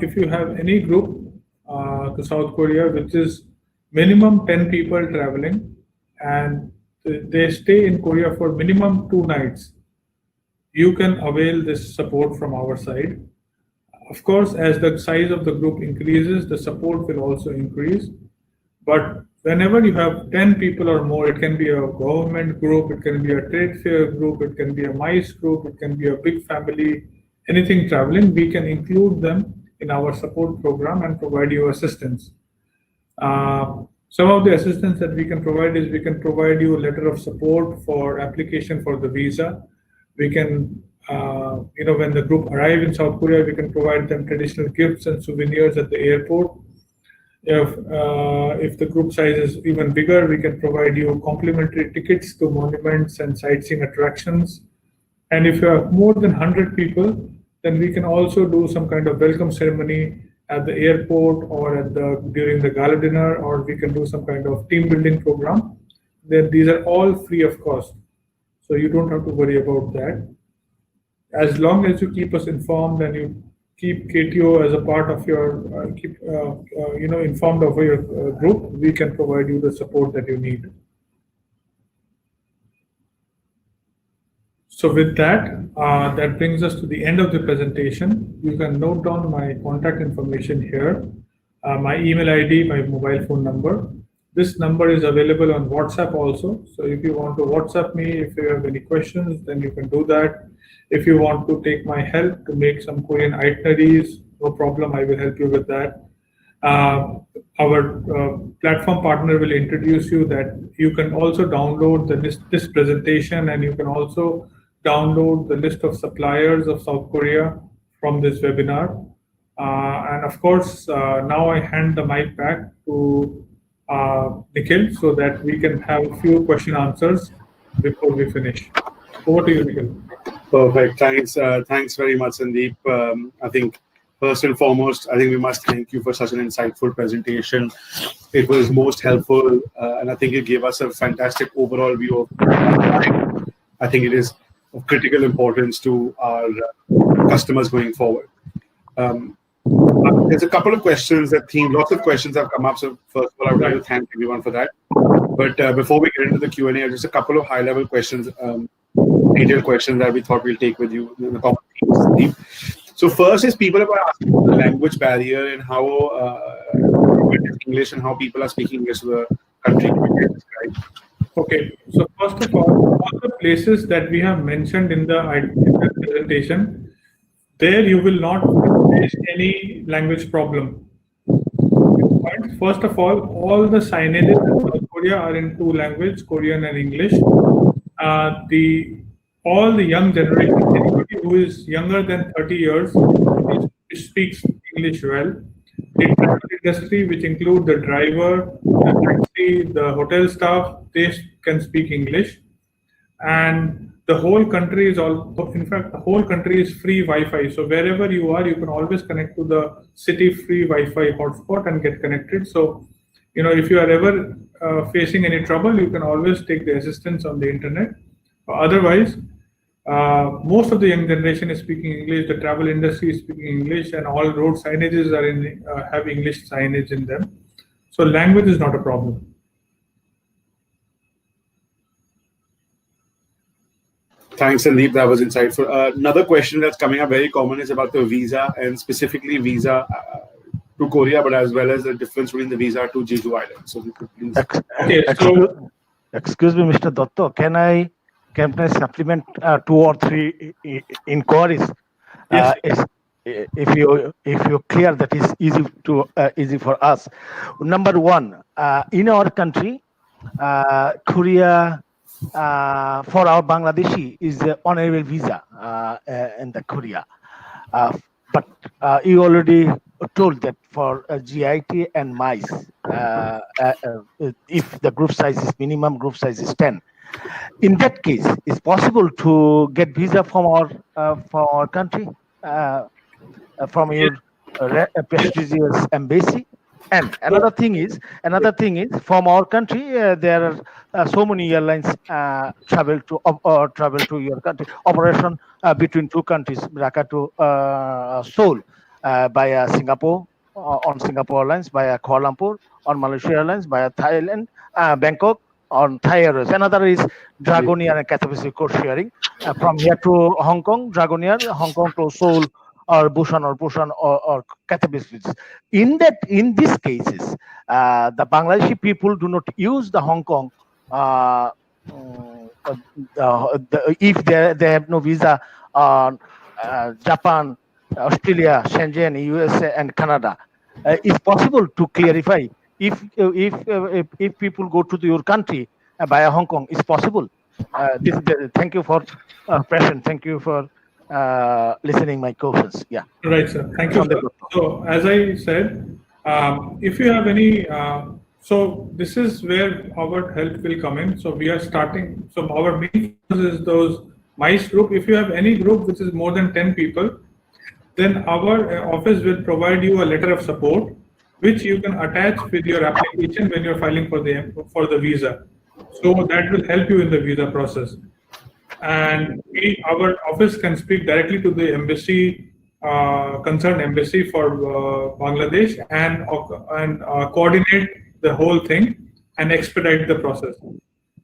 if you have any group to South Korea, which is minimum 10 people traveling, and they stay in Korea for minimum 2 nights, you can avail this support from our side. Of course, as the size of the group increases, the support will also increase. But whenever you have 10 people or more, it can be a government group, it can be a trade fair group, it can be a MICE group, it can be a big family, anything traveling, we can include them in our support program and provide you assistance. Some of the assistance that we can provide is we can provide you a letter of support for application for the visa. We can, when the group arrive in South Korea, we can provide them traditional gifts and souvenirs at the airport. If the group size is even bigger, we can provide you complimentary tickets to monuments and sightseeing attractions. And if you have more than 100 people, then we can also do some kind of welcome ceremony at the airport or during the gala dinner, or we can do some kind of team building program. Then these are all free of cost, so you don't have to worry about that. As long as you keep us informed and you keep KTO as a part of your informed of your group, we can provide you the support that you need. So with that, that brings us to the end of the presentation. You can note down my contact information here, my email ID, my mobile phone number. This number is available on WhatsApp also. So if you want to WhatsApp me, if you have any questions, then you can do that. If you want to take my help to make some Korean itineraries, no problem, I will help you with that. Our platform partner will introduce you that you can also download this presentation, and you can also download the list of suppliers of South Korea from this webinar. And of course, now I hand the mic back to Nikhil so that we can have a few question answers before we finish. Over to you, Nikhil. Perfect. Thanks very much, Sandeep. I think first and foremost, I think we must thank you for such an insightful presentation. It was most helpful, and I think it gave us a fantastic overall view of. I think it is of critical importance to our customers going forward. There's a couple of questions lots of questions have come up. So first of all, I would like to thank everyone for that. But before we get into the Q&A, just a couple of high-level questions, detailed questions that we thought we'll take with you in the conversation. So first is people have asked about the language barrier and how English and how people are speaking English to the country. Okay, so first of all the places that we have mentioned in the presentation, there you will not face any language problem. First of all the signages in South Korea are in two languages, Korean and English. All the young generation, anybody who is younger than 30 years, speaks English well. The travel industry, which include the driver, the taxi, the hotel staff, they can speak English. And the whole country the whole country is free Wi-Fi. So wherever you are, you can always connect to the city free Wi-Fi hotspot and get connected. So, if you are ever facing any trouble, you can always take the assistance on the internet. Otherwise, most of the young generation is speaking English. The travel industry is speaking English, and all road signages have English signage in them. So language is not a problem. Thanks, Sandeep. That was insightful. Another question that's coming up very common is about the visa, and specifically visa to Korea, but as well as the difference between the visa to Jeju Island. So we could please. Excuse me, Mr. Dotto. Can I supplement 2 or 3 inquiries? Yes. If you clear, that is easy for us. Number 1, in our country, Korea. For our Bangladeshi is the honorable visa in the Korea, but you already told that for GIT and MICE, if the group size is minimum, group size is 10. In that case, it's possible to get visa from our country, from your prestigious embassy. And another thing is, from our country, there are so many airlines travel to your country. Operation between 2 countries, Dhaka to Seoul, via Singapore on Singapore Airlines, via Kuala Lumpur on Malaysia Airlines, via Thailand, Bangkok on Thai Airways. Another is Dragonair and Cathay Pacific code sharing from here to Hong Kong, Dragonair, Hong Kong to Seoul, or Busan or Cathay Pacific. In these cases, the Bangladeshi people do not use the Hong Kong if they have no visa on Japan, Australia, Shenzhen, USA, and Canada. Is possible to clarify if people go to your country via Hong Kong? Is possible? Thank you for present. Thank you for listening my questions. Yeah. Right, sir. Thank you, sir. So, as I said, if you have any, so this is where our help will come in. So, we are starting. So, our main focus is those mice group. If you have any group which is more than 10 people, then our office will provide you a letter of support, which you can attach with your application when you're filing for the visa. So that will help you in the visa process. And our office can speak directly to the embassy, concerned embassy for Bangladesh, and coordinate the whole thing and expedite the process.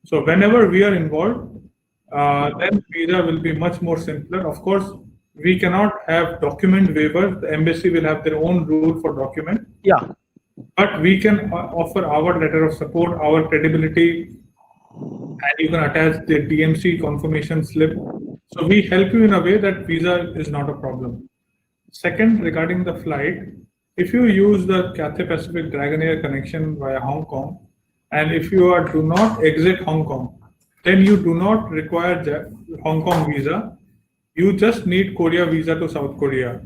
So whenever we are involved, then visa will be much more simpler. Of course, we cannot have document waivers. The embassy will have their own rule for document. Yeah. But we can offer our letter of support, our credibility, and you can attach the DMC confirmation slip. So we help you in a way that visa is not a problem. Second, regarding the flight, if you use the Cathay Pacific Dragonair connection via Hong Kong, and if you do not exit Hong Kong, then you do not require the Hong Kong visa. You just need Korea visa to South Korea.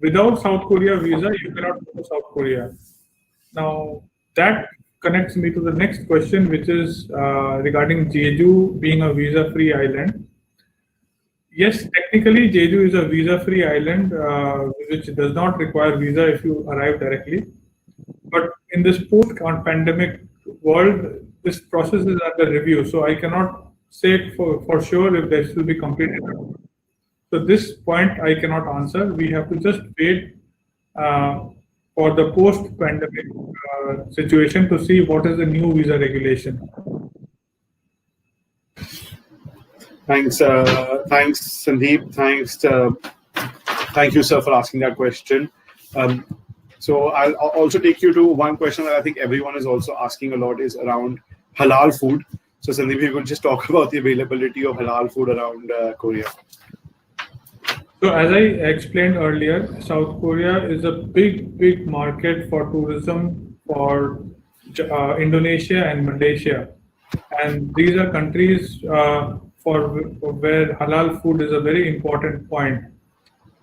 Without South Korea visa, you cannot go to South Korea. Now, that connects me to the next question, which is regarding Jeju being a visa-free island. Yes, technically, Jeju is a visa-free island, which does not require visa if you arrive directly. But in this post-pandemic world, this process is under review, so I cannot say for sure if this will be completed. So this point I cannot answer. We have to just wait for the post-pandemic situation to see what is the new visa regulation. Thanks, Sandeep. Thank you, sir, for asking that question. So I'll also take you to one question that I think everyone is also asking a lot is around halal food. So Sandeep, you could just talk about the availability of halal food around Korea. So as I explained earlier, South Korea is a big market for tourism for Indonesia and Malaysia. And these are countries for where halal food is a very important point.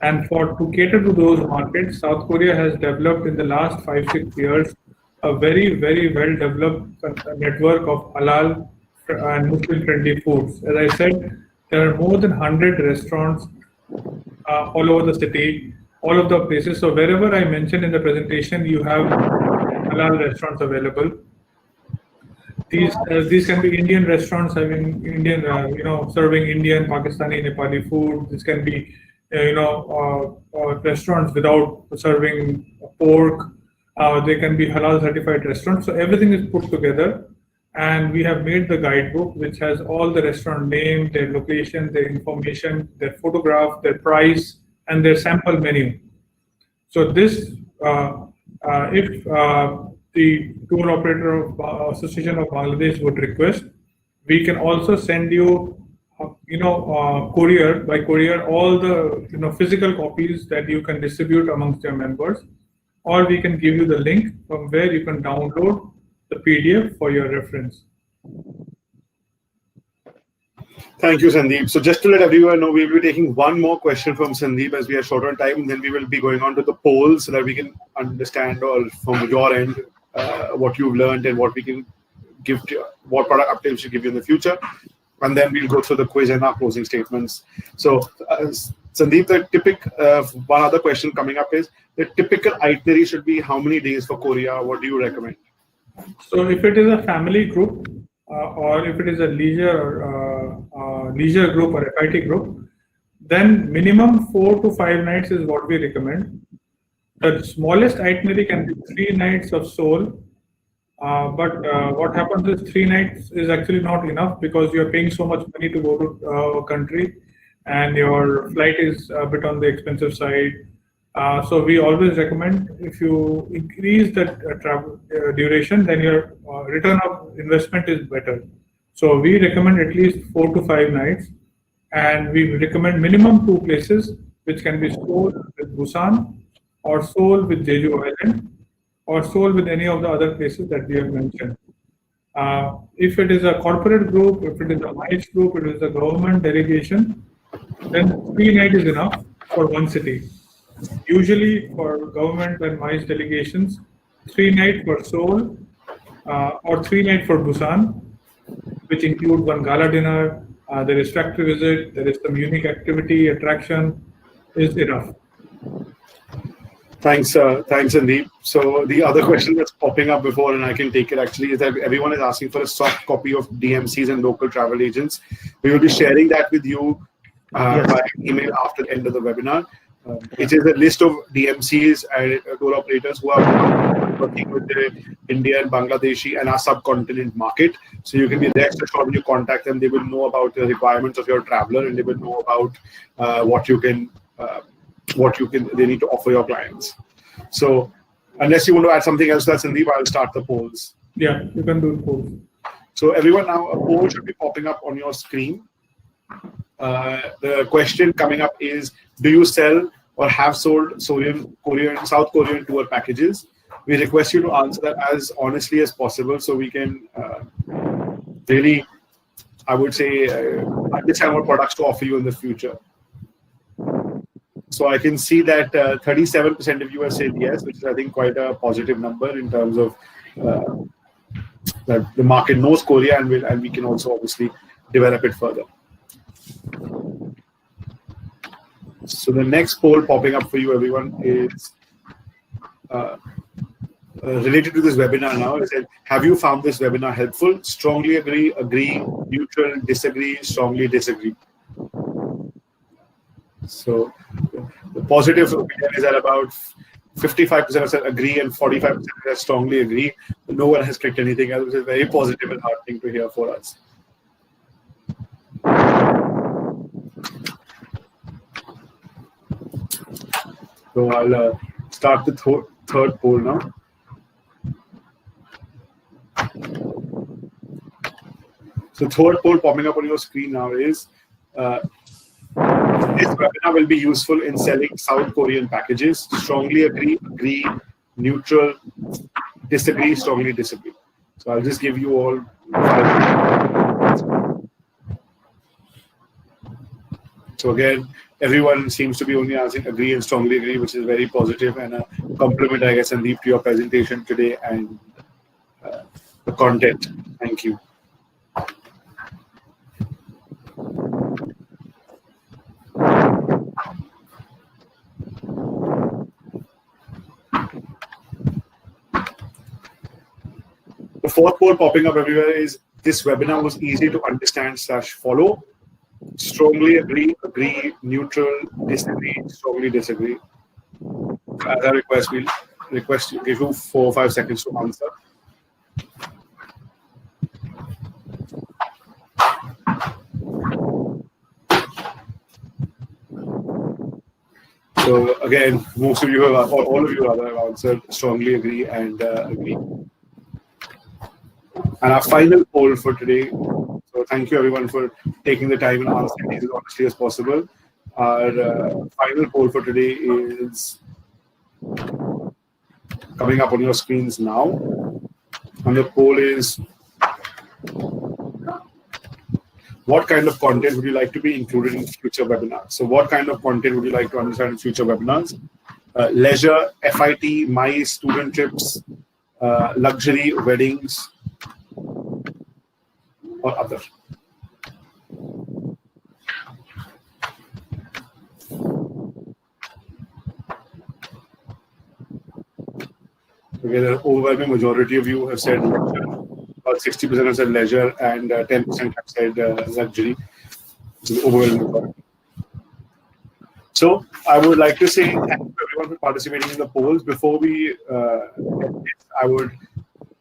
And to cater to those markets, South Korea has developed in the last 5-6 years a very well developed network of halal and Muslim-friendly foods. As I said, there are more than 100 restaurants all over the city, all of the places. So wherever I mentioned in the presentation, you have halal restaurants available. These can be Indian restaurants having Indian, serving Indian, Pakistani, Nepali food. This can be, restaurants without serving pork. They can be halal certified restaurants. So everything is put together. And we have made the guidebook, which has all the restaurant name, their location, their information, their photograph, their price, and their sample menu. So this, if the tour operator of Association of Bangladesh would request, we can also send you, by courier, all the physical copies that you can distribute amongst your members, or we can give you the link from where you can download the PDF for your reference. Thank you, Sandeep. So just to let everyone know, we will be taking one more question from Sandeep as we are short on time, and then we will be going on to the poll so that we can understand all from your end what you've learned and what we can give to what product updates we should give you in the future. And then we'll go through the quiz and our closing statements. So Sandeep, one other question coming up is the typical itinerary should be how many days for Korea? What do you recommend? So if it is a family group or if it is a leisure group or FIT group, then minimum 4 to 5 nights is what we recommend. The smallest itinerary can be 3 nights of Seoul. But what happens is 3 nights is actually not enough because you are paying so much money to go to a country and your flight is a bit on the expensive side. So we always recommend if you increase that travel duration, then your return of investment is better. So we recommend at least 4 to 5 nights, and we recommend minimum 2 places. which can be Seoul with Busan, or Seoul with Jeju Island, or Seoul with any of the other places that we have mentioned. If it is a corporate group, if it is a MICE group, it is a government delegation, then 3 nights is enough for one city. Usually for government and MICE delegations, 3 nights for Seoul or 3 nights for Busan, which include one gala dinner, there is factory visit, there is some unique activity, attraction, is enough. Thanks, Sandeep. So the other question that's popping up before, and I can take it actually, is that everyone is asking for a soft copy of DMCs and local travel agents. We will be sharing that with you by email after the end of the webinar. It is a list of DMCs and tour operators who are working with the Indian, Bangladeshi, and our subcontinent market. So you can be rest assured when you contact them, they will know about the requirements of your traveler, and they will know about what they need to offer your clients. So unless you want to add something else, that's Sandeep, I'll start the polls. Yeah, you can do polls. So everyone, now a poll should be popping up on your screen. The question coming up is, do you sell or have sold South Korean tour packages? We request you to answer that as honestly as possible so we can really, I would say, understand what products to offer you in the future. So I can see that 37% of you have said yes, which is, I think, quite a positive number in terms of that the market knows Korea, and we can also obviously develop it further. So the next poll popping up for you, everyone, is related to this webinar now. It said, have you found this webinar helpful? Strongly agree, neutral, disagree, strongly disagree. So the positive opinion is that about 55% said agree and 45% said strongly agree. No one has clicked anything else, which is very positive and heartening to hear for us. So I'll start the third poll now. So third poll popping up on your screen now is, this webinar will be useful in selling South Korean packages. Strongly agree, neutral, disagree, strongly disagree. So I'll just give you all 5 minutes. So again, everyone seems to be only answering agree and strongly agree, which is very positive and a compliment, I guess, Sandeep, to your presentation today and the content. Thank you. The fourth poll popping up everywhere is, this webinar was easy to understand / follow. Strongly agree, neutral, disagree, strongly disagree. As a request, we'll request you, give you 4 or 5 seconds to answer. So again, most of you have, or all of you rather, have answered strongly agree and agree. And our final poll for today, so thank you everyone for taking the time and answering these as honestly as possible. Our final poll for today is coming up on your screens now. And the poll is, what kind of content would you like to be included in future webinars? So what kind of content would you like to understand in future webinars? Leisure, FIT, MICE, student trips, luxury, weddings, or other. Okay, the overwhelming majority of you have said leisure. About 60% have said leisure and 10% have said luxury. So the overwhelming majority. So I would like to say thank you everyone for participating in the polls. Before we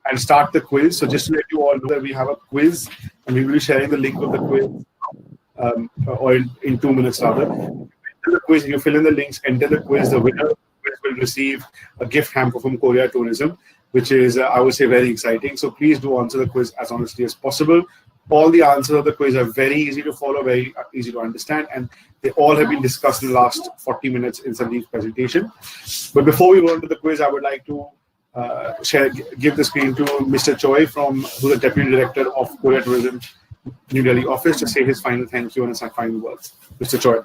and start the quiz. So just to let you all know that we have a quiz, and we will be sharing the link of the quiz, or in 2 minutes rather. Enter the quiz, you fill in the links, enter the quiz. The winner will receive a gift hamper from Korea Tourism, which is, I would say, very exciting. So please do answer the quiz as honestly as possible. All the answers of the quiz are very easy to follow, very easy to understand, and they all have been discussed in the last 40 minutes in Sandeep's presentation. But before we go into the quiz, I would like to give the screen to Mr. Choi, who's the Deputy Director of Korea Tourism New Delhi office, to say his final thank you and his final words. Mr. Choi.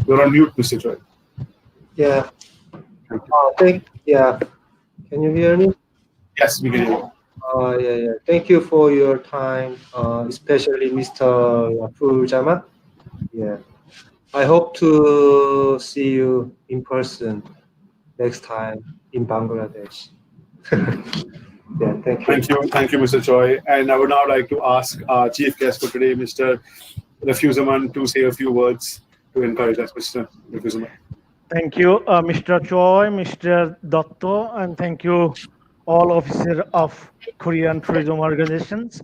You're on mute, Mr. Choi. Yeah. Can you hear me? Yes, we can hear you. Yeah. Thank you for your time, especially Mr. Raful Jama. Yeah. I hope to see you in person next time in Bangladesh. Yeah, thank you. Thank you, Mr. Choi. And I would now like to ask our chief guest for today, Mr. Rafuzaman, to say a few words to encourage us, Mr. Rafuzaman. Thank you, Mr. Choi, Mr. Dotto, and thank you, all officers of Korean tourism organizations.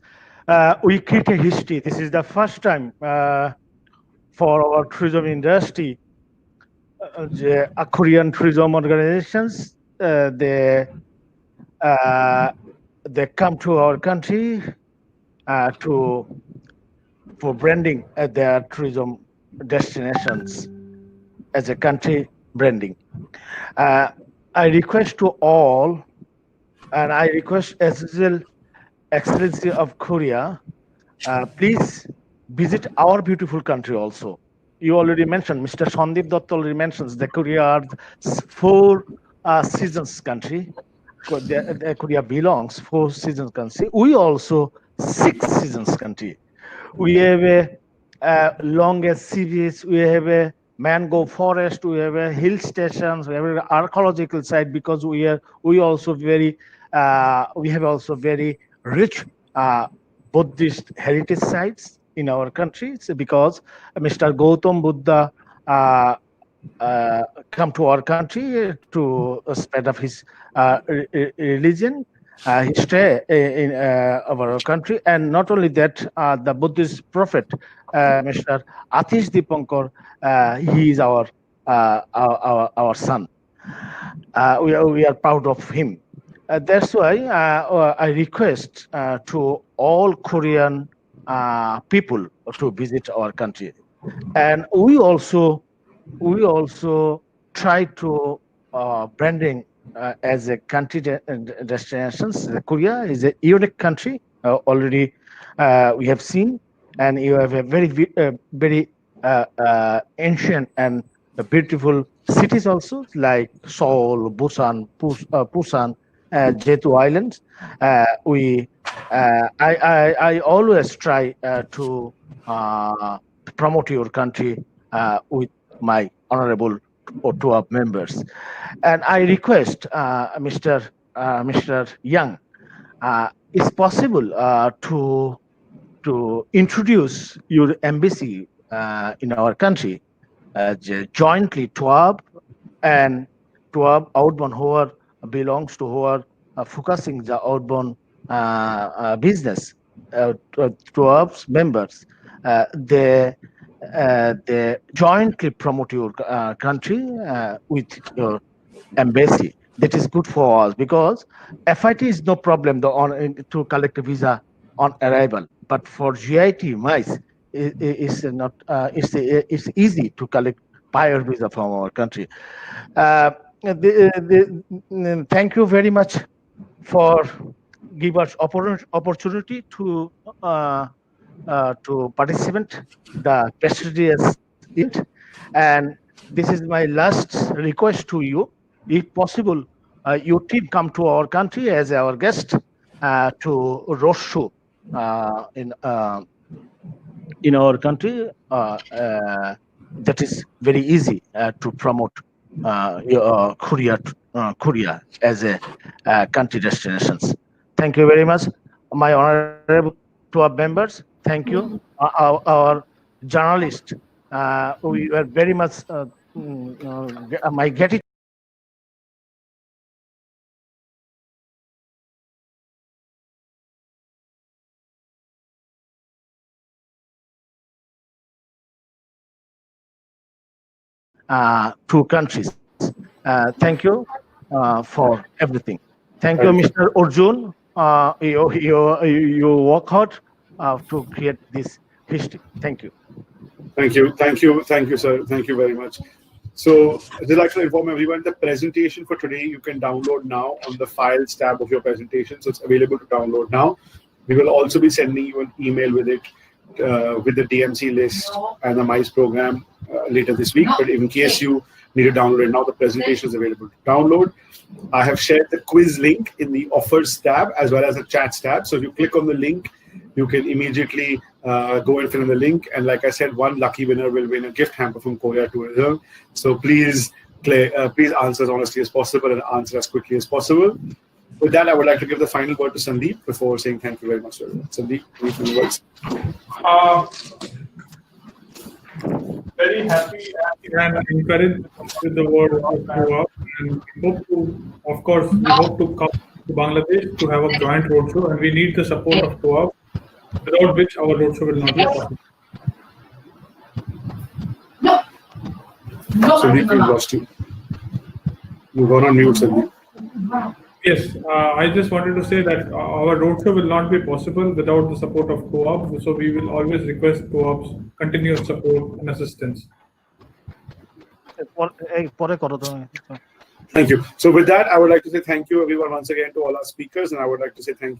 We create a history. This is the first time for our tourism industry. Korean tourism organizations, they come to our country for branding their tourism destinations as a country branding. I request to all, and I request as well, Excellency of Korea, please visit our beautiful country also. You already mentioned, Mr. Sandeep Dutt already mentions that Korea are 4 seasons country. Korea belongs 4 seasons country. We also 6 seasons country. We have a longest sea beach. We have a mango forest. We have a hill stations. We have an archaeological site because we also very we have also very rich Buddhist heritage sites in our country. It's because Mr. Gautam Buddha come to our country to spread of his religion, history in our country, and not only that, the Buddhist prophet, Mr. Atish Dipankar, he is our son. We are proud of him. That's why I request to all Korean people to visit our country, and we also try to branding as a country destinations. Korea is a unique country already we have seen, and you have a very ancient and beautiful cities also like Seoul, Busan, Busan, Jeju Islands. I always try to promote your country with my honorable TOAB members, and I request Mr. Young, it's possible to introduce your embassy in our country jointly TOAB and TOAB outbound who are belongs to who are focusing the outbound business. TOAB's members, they jointly promote your country with your embassy. That is good for us because FIT is no problem to collect a visa on arrival, but for GIT MICE is not. It's easy to collect buyer visa from our country. Thank you very much for give us opportunity to participate the prestigious event, and this is my last request to you. If possible, your team come to our country as our guest to roadshow in our country. That is very easy to promote Korea as a country destinations. Thank you very much, my honorable TOAB members. Thank you, our journalist. We were very much my gratitude. Two countries. Thank you for everything. Thank you, Mr. Arjun. you work hard to create this history. Thank you. Thank you, sir. Thank you very much. So I'd like to inform everyone the presentation for today you can download now on the files tab of your presentation. So it's available to download now. We will also be sending you an email with it, with the DMC list and the MICE program later this week. But in case you need to download it now, the presentation is available to download. I have shared the quiz link in the offers tab as well as the chats tab. So if you click on the link, you can immediately go and fill in the link. And like I said, one lucky winner will win a gift hamper from Korea Tourism. So please answer as honestly as possible and answer as quickly as possible. With that, I would like to give the final word to Sandeep before saying thank you very much, sir. Sandeep, any final words? Very happy and encouraged with the word of TOAB, and we hope to, of course, we hope to come to Bangladesh to have a joint roadshow, and we need the support of TOAB, without which our roadshow will not be possible. Sandeep, we lost you. You've gone on mute, Sandeep. Yes, I just wanted to say that our roadshow will not be possible without the support of TOAB, so we will always request TOAB's continuous support and assistance. Thank you. So with that, I would like to say thank you everyone once again to all our speakers, and I would like to say thank you